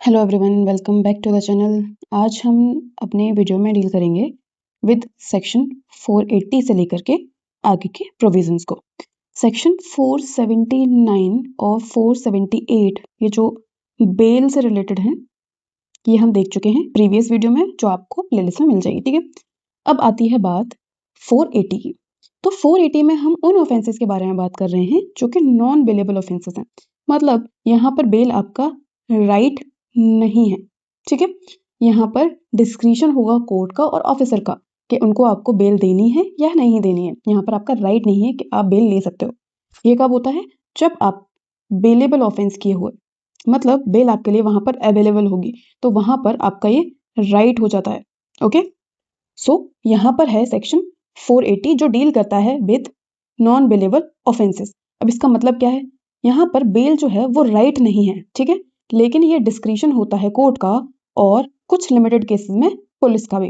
Hello everyone, welcome back to the channel. आज हम अपने वीडियो में डील करेंगे विद सेक्शन 480 से लेकर के आगे के प्रोविजंस को। सेक्शन 479 और 478 ये जो बेल से रिलेटेड हैं, ये हम देख चुके हैं प्रीवियस वीडियो में, जो आपको प्लेलिस्ट में मिल जाएगी। ठीक है, अब आती है बात 480 की। तो 480 में हम उन ऑफेंसेस के बारे में बात कर रहे हैं जो कि नॉन बेलेबल ऑफेंसेस हैं, मतलब यहाँ पर बेल आपका राइट नहीं है। ठीक है, यहाँ पर डिस्क्रिशन होगा कोर्ट का और ऑफिसर का कि उनको आपको बेल देनी है या नहीं देनी है। यहाँ पर आपका राइट नहीं है कि आप बेल ले सकते हो। ये कब होता है? जब आप बेलेबल ऑफेंस किए हुए, मतलब बेल आपके लिए वहां पर अवेलेबल होगी, तो वहां पर आपका ये राइट हो जाता है। ओके, सो यहाँ पर है सेक्शन 480 जो डील करता है विद नॉन बेलेबल ऑफेंसेस। अब इसका मतलब क्या है? यहाँ पर बेल जो है वो राइट नहीं है, ठीक है, लेकिन ये डिस्क्रिशन होता है कोर्ट का और कुछ लिमिटेड केसेस में पुलिस का भी।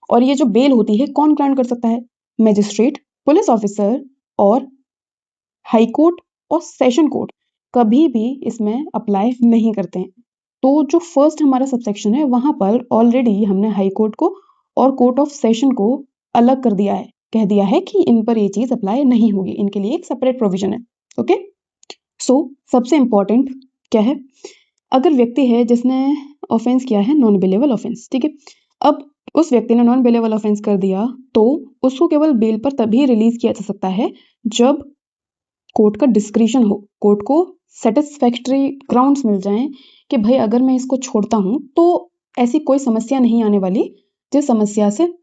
और ये जो बेल होती है कौन ग्रांट कर सकता है? मजिस्ट्रेट, पुलिस ऑफिसर और हाई कोर्ट और सेशन कोर्ट कभी भी इसमें अप्लाई नहीं करते हैं। तो जो फर्स्ट हमारा सबसेक्शन है वहां पर ऑलरेडी हमने हाई कोर्ट को और कोर्ट ऑफ सेशन को अलग कर दिया है, कह दिया है कि इन पर ये चीज अप्लाई नहीं होगी, इनके लिए एक सेपरेट प्रोविजन है। ओके, सो सबसे इंपॉर्टेंट क्या है? अगर व्यक्ति है जिसने ऑफेंस किया है नॉन बेलेबल ऑफेंस, ठीक है, अब उस व्यक्ति ने नॉन बेलेबल ऑफेंस कर दिया तो उसको केवल बेल पर तभी रिलीज किया जा सकता है जब कोर्ट का डिस्क्रिशन हो, कोर्ट को सेटिस्फैक्टरी ग्राउंड्स मिल जाएं कि भाई अगर मैं इसको छोड़ता हूं तो ऐसी कोई समस्या नहीं आने वाली जिस समस्या से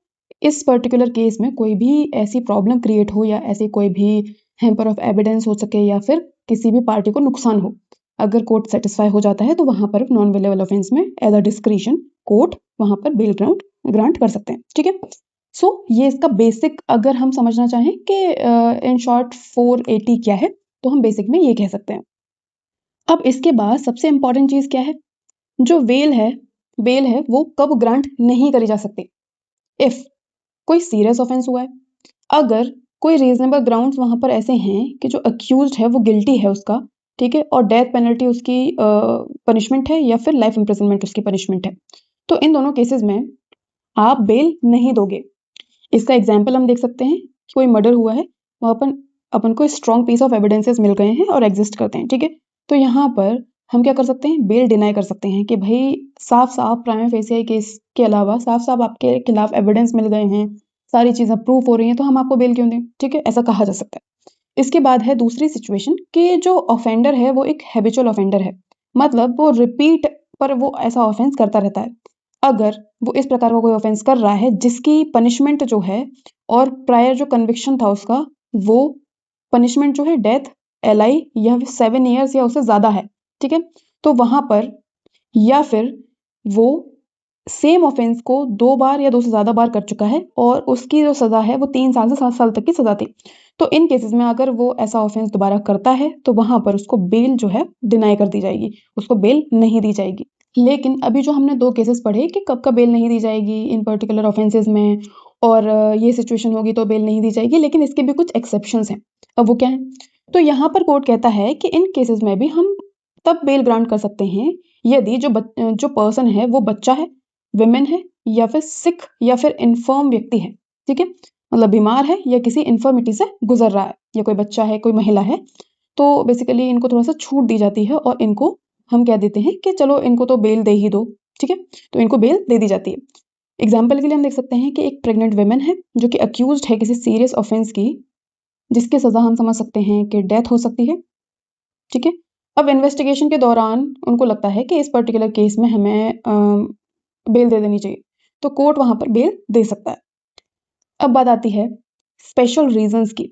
इस पर्टिकुलर केस में कोई भी ऐसी प्रॉब्लम क्रिएट हो या ऐसी कोई भी हैम्पर ऑफ एविडेंस हो सके या फिर किसी भी पार्टी को नुकसान हो। अगर कोर्ट सेटिस्फाई हो जाता है तो वहां पर नॉन बेलेबल ऑफेंस में एज अ डिस्क्रिशन कोर्ट वहां पर बेल ग्रांट कर सकते हैं। ठीक है, सो ये इसका बेसिक अगर हम समझना चाहें कि इन शॉर्ट 480 क्या है, तो हम बेसिक में ये कह सकते हैं। अब इसके बाद सबसे इंपॉर्टेंट चीज क्या है? जो बेल है वो कब ग्रांट नहीं करी जा सकती? इफ कोई सीरियस ऑफेंस हुआ है, अगर कोई रीजनेबल ग्राउंड्स वहां पर ऐसे हैं कि जो अक्यूज्ड है वो गिल्टी है उसका, ठीक है, और डेथ पेनल्टी उसकी पनिशमेंट है या फिर लाइफ इम्प्रिजनमेंट उसकी पनिशमेंट है, तो इन दोनों केसेस में आप बेल नहीं दोगे। इसका एग्जाम्पल हम देख सकते हैं कि कोई मर्डर हुआ है, वहां पर अपन को स्ट्रॉन्ग पीस ऑफ एविडेंसेस मिल गए हैं और एग्जिस्ट करते हैं। ठीक है, तो यहाँ पर हम क्या कर सकते हैं? बेल डिनाई कर सकते हैं कि भाई साफ साफ प्राइमा फेसिया केस के अलावा साफ साफ आपके खिलाफ एविडेंस मिल गए हैं, सारी चीजें प्रूव हो रही हैं, तो हम आपको बेल क्यों दें? ठीक है, ऐसा कहा जा सकता है। इसके बाद है दूसरी सिचुएशन कि जो ऑफेंडर है वो एक हैबिचुअल ऑफेंडर है, मतलब वो रिपीट पर वो ऐसा ऑफेंस करता रहता है। अगर वो इस प्रकार का कोई ऑफेंस कर रहा है जिसकी पनिशमेंट जो है और प्रायर जो कन्विक्शन था उसका, वो पनिशमेंट जो है डेथ, एलआई या 7 ईयर्स या उससे ज्यादा है, ठीक है, तो वहां पर या फिर वो सेम ऑफेंस को 2 बार या 2 से ज्यादा बार कर चुका है और उसकी जो सजा है वो 3 साल से 7 साल तक की सजा थी, तो इन केसेस में अगर वो ऐसा ऑफेंस दोबारा करता है तो वहां पर उसको बेल जो है डिनाई कर दी जाएगी, उसको बेल नहीं दी जाएगी। लेकिन अभी जो हमने 2 केसेस पढ़े कि कब बेल नहीं दी जाएगी इन पर्टिकुलर ऑफेंसेस में और ये सिचुएशन होगी तो बेल नहीं दी जाएगी, लेकिन इसके भी कुछ एक्सेप्शंस हैं। अब वो क्या है? तो यहाँ पर कोर्ट कहता है कि इन केसेस में भी हम तब बेल ग्रांट कर सकते हैं यदि जो पर्सन है वो बच्चा है, विमेन है या फिर सिक या फिर इन्फर्म व्यक्ति है। ठीक है, मतलब बीमार है या किसी इन्फर्मिटी से गुजर रहा है, या कोई बच्चा है, कोई महिला है, तो बेसिकली इनको थोड़ा सा छूट दी जाती है और इनको हम कह देते हैं कि चलो इनको तो बेल दे ही दो। ठीक है, तो इनको बेल दे दी जाती है। एग्जाम्पल के लिए हम देख सकते हैं कि एक प्रेग्नेंट वेमेन है जो कि अक्यूज्ड है किसी सीरियस ऑफेंस की, जिसकी सजा हम समझ सकते हैं कि डेथ हो सकती है। ठीक है, अब इन्वेस्टिगेशन के दौरान उनको लगता है कि इस पर्टिकुलर केस में हमें बेल दे देनी चाहिए, तो कोर्ट वहां पर बेल दे सकता है। अब बात आती है स्पेशल रीजंस की।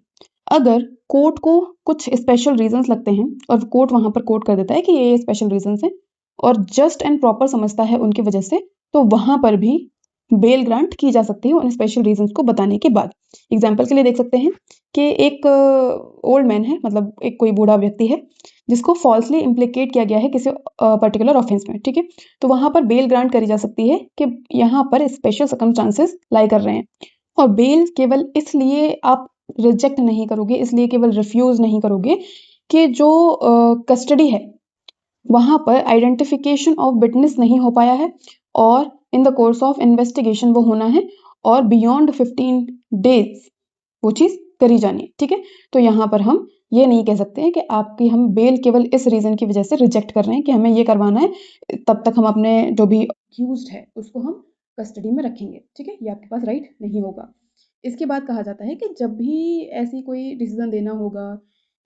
अगर कोर्ट को कुछ स्पेशल रीजंस लगते हैं और कोर्ट वहां पर कोर्ट कर देता है कि ये स्पेशल रीजंस हैं और जस्ट एंड प्रॉपर समझता है उनकी वजह से, तो वहां पर भी बेल ग्रांट की जा सकती है उन स्पेशल रीजंस को बताने के बाद। एग्जाम्पल के लिए देख सकते हैं कि एक ओल्ड मैन है, मतलब एक कोई बूढ़ा व्यक्ति है जिसको फॉल्सली इम्प्लीकेट किया गया है किसी पर्टिकुलर ऑफेंस में। ठीक है, तो वहां पर बेल ग्रांट करी जा सकती है कि यहाँ पर स्पेशल सर्कमस्टांसेस लाई कर रहे हैं, और बेल केवल इसलिए आप रिजेक्ट नहीं करोगे, इसलिए केवल रिफ्यूज नहीं करोगे कि जो कस्टडी है वहाँ पर आइडेंटिफिकेशन ऑफ विटनेस नहीं हो पाया है और in the course of investigation वो होना है और बियॉन्ड 15 डेज वो चीज़ करी जानी है, ठीक है। तो यहाँ पर हम ये नहीं कह सकते हैं कि आपकी हम बेल केवल इस रीज़न की वजह से रिजेक्ट कर रहे हैं कि हमें ये करवाना है, तब तक हम अपने जो भी अक्यूज्ड है उसको हम कस्टडी में रखेंगे, ठीक है। ये आपके पास राइट नहीं होगा। इसके बाद कहा जाता है कि जब भी ऐसी कोई डिसीजन देना होगा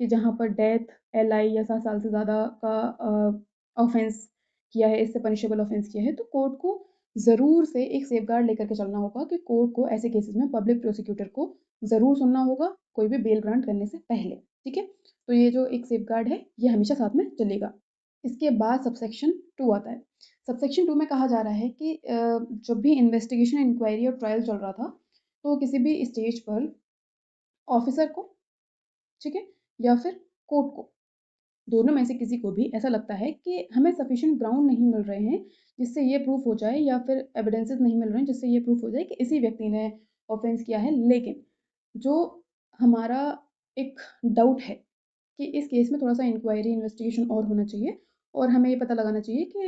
कि जहाँ पर डेथ, LI या 7 साल से ज़्यादा का ऑफेंस किया है, इससे पनिशेबल ऑफेंस किया है, तो कोर्ट को ज़रूर से एक सेफगार्ड लेकर के चलना होगा कि कोर्ट को ऐसे केसेस में पब्लिक प्रोसिक्यूटर को ज़रूर सुनना होगा कोई भी बेल ग्रांट करने से पहले, ठीक है। तो ये जो एक सेफगार्ड है ये हमेशा साथ में चलेगा। इसके बाद सबसेक्शन 2 आता है। सबसेक्शन 2 में कहा जा रहा है कि जब भी इन्वेस्टिगेशन, इंक्वायरी और ट्रायल चल रहा था, तो किसी भी स्टेज पर ऑफिसर को, ठीक है, या फिर कोर्ट को, दोनों में से किसी को भी ऐसा लगता है कि हमें सफिशिएंट ग्राउंड नहीं मिल रहे हैं जिससे ये प्रूफ हो जाए, या फिर एविडेंसेस नहीं मिल रहे हैं जिससे ये प्रूफ हो जाए कि इसी व्यक्ति ने ऑफेंस किया है, लेकिन जो हमारा एक डाउट है कि इस केस में थोड़ा-सा इंक्वायरी, इन्वेस्टिगेशन और होना चाहिए और हमें ये पता लगाना चाहिए कि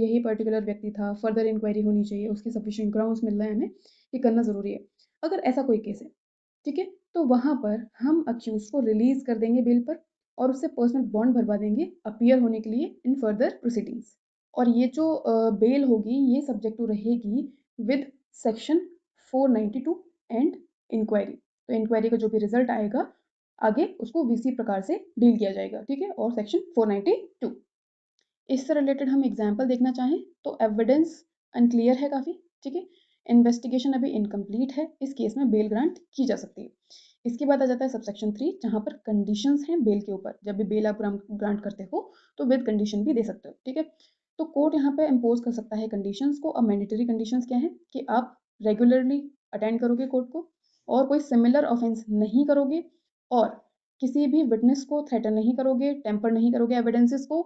यही पर्टिकुलर व्यक्ति था, फर्दर इंक्वायरी होनी चाहिए, उसके सफिशिएंट ग्राउंड्स मिल रहे हैं हमें, ये करना ज़रूरी है। अगर ऐसा कोई केस है, ठीक है, तो वहाँ पर हम अक्यूज़ को रिलीज़ कर देंगे बेल पर और उससे पर्सनल बॉन्ड भरवा देंगे अपीयर होने के लिए इन फर्दर प्रोसीडिंग्स। और ये जो बेल होगी ये सब्जेक्ट टू रहेगी विद सेक्शन 492 एंड इंक्वायरी। तो इंक्वायरी का जो भी रिजल्ट आएगा आगे उसको वीसी प्रकार से डील किया जाएगा, ठीक है। और सेक्शन 492 इससे रिलेटेड हम एग्जाम्पल देखना चाहें तो एविडेंस अनक्लियर है काफ़ी, ठीक है। इन्वेस्टिगेशन अभी इनकम्प्लीट है, इस केस में बेल ग्रांट की जा सकती है। इसके बाद आ जाता है सबसेक्शन 3 जहाँ पर कंडीशंस हैं बेल के ऊपर। जब भी बेल आप ग्रांट करते हो तो विद कंडीशन भी दे सकते हो, ठीक है। तो कोर्ट यहाँ पे इम्पोज कर सकता है कंडीशंस को। अब मैंडेटरी कंडीशंस क्या है कि आप रेगुलरली अटेंड करोगे कोर्ट को और कोई सिमिलर ऑफेंस नहीं करोगे और किसी भी विटनेस को थ्रेटन नहीं करोगे, टेम्पर नहीं करोगे एविडेंसेस को,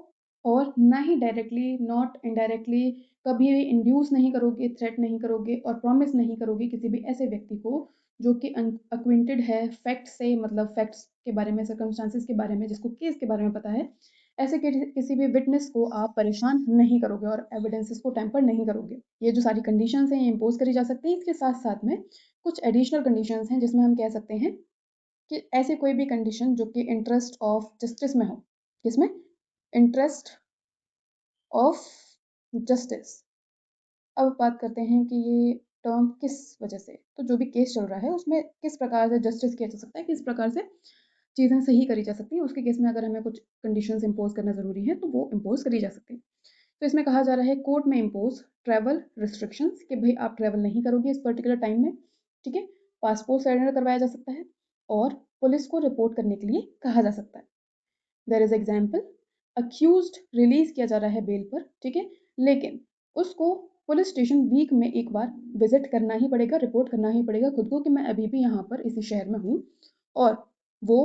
और ना ही डायरेक्टली नॉट इनडायरेक्टली कभी भी इंड्यूस नहीं करोगे, थ्रेट नहीं करोगे और प्रॉमिस नहीं करोगे किसी भी ऐसे व्यक्ति को जो कि अक्विंटेड है फैक्ट से, मतलब फैक्ट्स के बारे में, सर्कमस्टांसिस के बारे में, जिसको केस के बारे में पता है, ऐसे किसी भी विटनेस को आप परेशान नहीं करोगे और एविडेंसेस को टेम्पर नहीं करोगे। ये जो सारी कंडीशंस हैं ये इम्पोज करी जा सकती हैं। इसके साथ साथ में कुछ एडिशनल कंडीशंस हैं जिसमें हम कह सकते हैं कि ऐसे कोई भी कंडीशन जो कि इंटरेस्ट ऑफ जस्टिस में हो, किसमें, इंटरेस्ट ऑफ जस्टिस। अब बात करते हैं कि ये टर्म किस वजह से, तो जो भी केस चल रहा है उसमें किस प्रकार से जस्टिस किया जा सकता है, किस प्रकार से चीज़ें सही करी जा सकती हैं, उसके केस में अगर हमें कुछ कंडीशंस इम्पोज करना ज़रूरी है तो वो इम्पोज करी जा सकती है। तो इसमें कहा जा रहा है कोर्ट में इम्पोज ट्रैवल रिस्ट्रिक्शंस कि भाई आप ट्रैवल नहीं करोगे इस पर्टिकुलर टाइम में, ठीक है। पासपोर्ट सरेंडर करवाया जा सकता है और पुलिस को रिपोर्ट करने के लिए कहा जा सकता है। There is example, accused release किया जा रहा है बेल पर, ठीक है, लेकिन उसको पुलिस स्टेशन वीक में एक बार विजिट करना ही पड़ेगा, रिपोर्ट करना ही पड़ेगा खुद को कि मैं अभी भी यहाँ पर इसी शहर में हूँ, और वो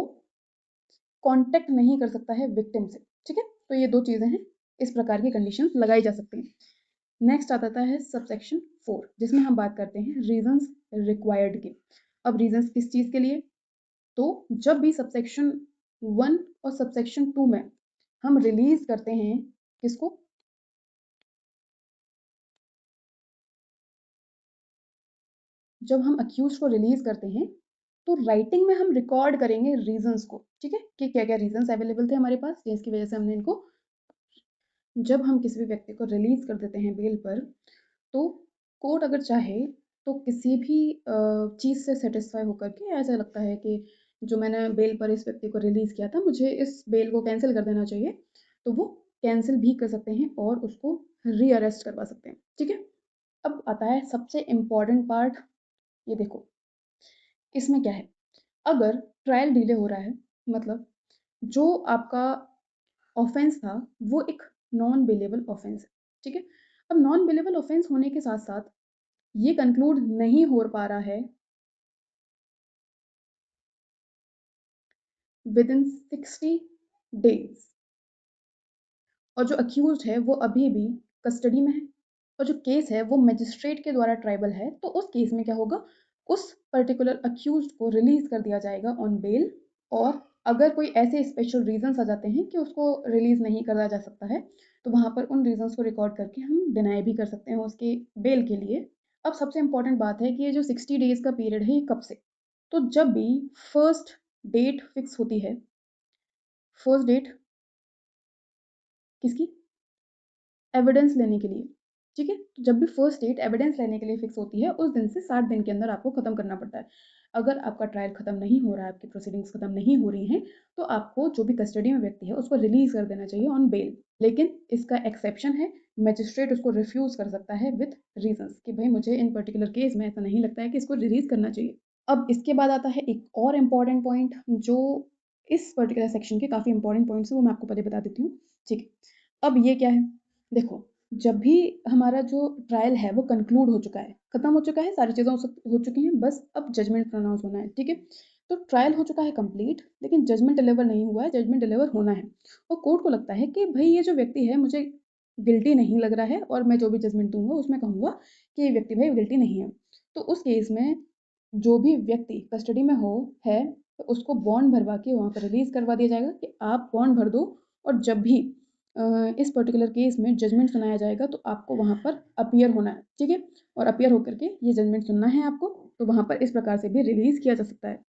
कांटेक्ट नहीं कर सकता है विक्टिम से, ठीक है। तो ये दो चीज़ें हैं, इस प्रकार की कंडीशंस लगाई जा सकती हैं। नेक्स्ट आ जाता है सबसेक्शन 4 जिसमें हम बात करते हैं रीजंस रिक्वायर्ड के। अब रीजंस किस चीज़ के लिए, तो जब भी सबसेक्शन 1 और सबसेक्शन 2 में हम रिलीज करते हैं किसको, जब हम अक्यूज को रिलीज करते हैं तो राइटिंग में हम रिकॉर्ड करेंगे रीजंस को, ठीक है, कि क्या क्या रीजंस अवेलेबल थे हमारे पास जिसकी वजह से हमने इनको, जब हम किसी भी व्यक्ति को रिलीज कर देते हैं बेल पर, तो कोर्ट अगर चाहे तो किसी भी चीज़ से सेटिस्फाई होकर के ऐसा लगता है कि जो मैंने बेल पर इस व्यक्ति को रिलीज़ किया था मुझे इस बेल को कैंसिल कर देना चाहिए, तो वो कैंसिल भी कर सकते हैं और उसको रीअरेस्ट करवा सकते हैं, ठीक है। अब आता है सबसे इम्पॉर्टेंट पार्ट, ये देखो इसमें क्या है, अगर ट्रायल डिले हो रहा है, मतलब जो आपका ऑफेंस था वो एक नॉन बेलेबल ऑफेंस है, ठीक है। अब नॉन बेलेबल ऑफेंस होने के साथ साथ ये कंक्लूड नहीं हो पा रहा है विद इन 60 डेज, और जो अक्यूज्ड है वो अभी भी कस्टडी में है और जो केस है वो मजिस्ट्रेट के द्वारा ट्राइबल है, तो उस केस में क्या होगा, उस पर्टिकुलर अक्यूज्ड को रिलीज कर दिया जाएगा ऑन बेल और अगर कोई ऐसे स्पेशल रीज़न्स आ जाते हैं कि उसको रिलीज़ नहीं करा जा सकता है, तो वहाँ पर उन रीज़न्स को रिकॉर्ड करके हम डिनाई भी कर सकते हैं उसके बेल के लिए। अब सबसे इम्पोर्टेंट बात है कि ये जो 60 डेज़ का पीरियड है, ये कब से? तो जब भी फर्स्ट डेट फिक्स होती है, फर्स्ट डेट किसकी? एविडेंस लेने के लिए, ठीक है? तो जब भी फर्स्ट डेट एविडेंस लेने के लिए फिक्स होती है, उस दिन से 60 दिन के अंदर आपको खत्म करना पड़ता है। अगर आपका ट्रायल खत्म नहीं हो रहा है, आपकी प्रोसीडिंग्स खत्म नहीं हो रही हैं, तो आपको जो भी कस्टडी में व्यक्ति है, उसको रिलीज़ कर देना चाहिए ऑन बेल। लेकिन इसका एक्सेप्शन है, मैजिस्ट्रेट उसको रिफ्यूज़ कर सकता है विथ रीज़न्स कि भई मुझे इन पर्टिकुलर केस में ऐसा नहीं लगता है कि इसको रिलीज़ करना चाहिए। अब इसके बाद आता है एक और इम्पोर्टेंट पॉइंट जो इस पर्टिकुलर सेक्शन के काफ़ी इम्पोर्टेंट पॉइंट्स हैं, वो मैं आपको पहले बता देती हूँ, ठीक है? अब ये क्या है? देखो, जब भी हमारा जो ट्रायल है वो कंक्लूड हो चुका है, खत्म हो चुका है, सारी चीज़ें हो चुकी हैं, बस अब जजमेंट प्रोनाउंस होना है, ठीक है? तो ट्रायल हो चुका है कंप्लीट, लेकिन जजमेंट डिलीवर नहीं हुआ है, जजमेंट डिलीवर होना है। और कोर्ट को लगता है कि भई ये जो व्यक्ति है मुझे गिल्टी नहीं लग रहा है और मैं जो भी जजमेंट दूँगा उसमें कहूँगा कि ये व्यक्ति भाई गिल्टी नहीं है। तो उस केस में जो भी व्यक्ति कस्टडी में है, तो उसको बॉन्ड भरवा के वहाँ पे रिलीज़ करवा दिया जाएगा कि आप बॉन्ड भर दो और जब भी इस पर्टिकुलर केस में जजमेंट सुनाया जाएगा तो आपको वहाँ पर अपीयर होना है, ठीक है? और अपीयर होकर के ये जजमेंट सुनना है आपको, तो वहाँ पर इस प्रकार से भी रिलीज़ किया जा सकता है।